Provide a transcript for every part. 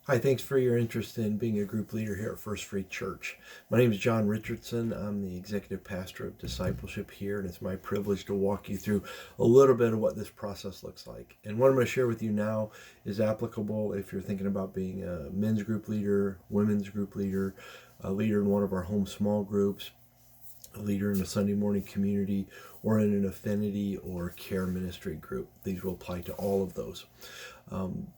Hi, thanks for your interest in being a group leader here at First Free Church. My name is John Richardson. I'm the executive pastor of discipleship here, and it's my privilege to walk you through a little bit of what this process looks like. And what I'm going to share with you now is applicable if you're thinking about being a men's group leader, women's group leader, a leader in one of our home small groups, a leader in a Sunday morning community, or in an affinity or care ministry group. These will apply to all of those.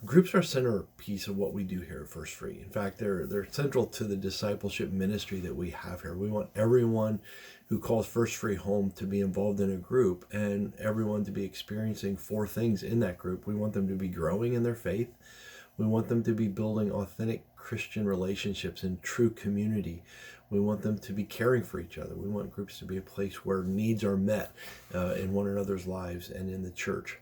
Groups are a centerpiece of what we do here at First Free. In fact, they're central to the discipleship ministry that we have here. We want everyone who calls First Free home to be involved in a group, and everyone to be experiencing four things in that group. We want them to be growing in their faith. We want them to be building authentic Christian relationships in true community. We want them to be caring for each other. We want groups to be a place where needs are met in one another's lives and in the church.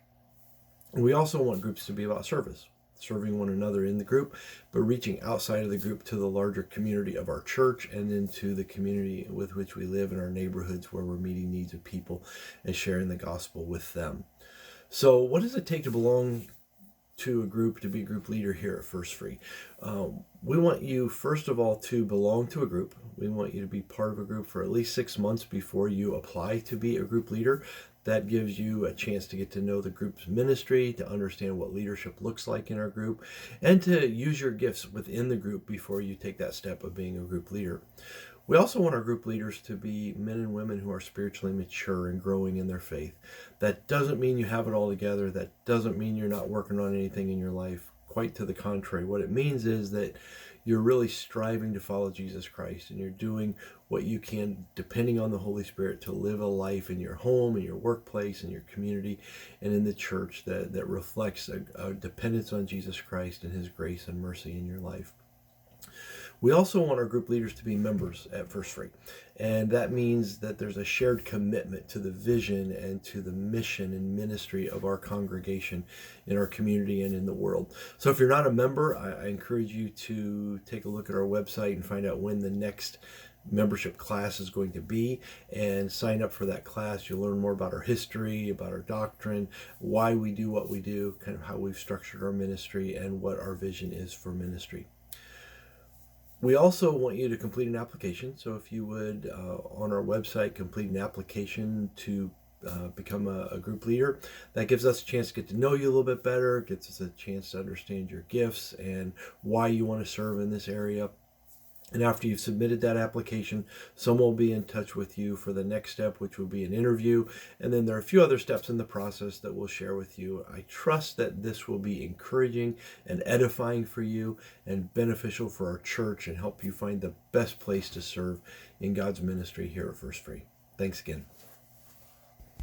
And we also want groups to be about service, serving one another in the group, but reaching outside of the group to the larger community of our church and into the community with which we live in our neighborhoods, where we're meeting needs of people and sharing the gospel with them. So what does it take to belong to a group, to be a group leader here at First Free? We want you, first of all, to belong to a group. We want you to be part of a group for at least 6 months before you apply to be a group leader. That gives you a chance to get to know the group's ministry, to understand what leadership looks like in our group, and to use your gifts within the group before you take that step of being a group leader. We also want our group leaders to be men and women who are spiritually mature and growing in their faith. That doesn't mean you have it all together. That doesn't mean you're not working on anything in your life. Quite to the contrary. What it means is that you're really striving to follow Jesus Christ, and you're doing what you can, depending on the Holy Spirit, to live a life in your home, in your workplace, in your community, and in the church that reflects a dependence on Jesus Christ and His grace and mercy in your life. We also want our group leaders to be members at First Free. And that means that there's a shared commitment to the vision and to the mission and ministry of our congregation in our community and in the world. So if you're not a member, I encourage you to take a look at our website and find out when the next membership class is going to be, and sign up for that class. You'll learn more about our history, about our doctrine, why we do what we do, kind of how we've structured our ministry, and what our vision is for ministry. We also want you to complete an application. So if you would, on our website, complete an application to become a group leader. That gives us a chance to get to know you a little bit better, gets us a chance to understand your gifts and why you want to serve in this area. And after you've submitted that application, someone will be in touch with you for the next step, which will be an interview. And then there are a few other steps in the process that we'll share with you. I trust that this will be encouraging and edifying for you and beneficial for our church, and help you find the best place to serve in God's ministry here at First Free. Thanks again.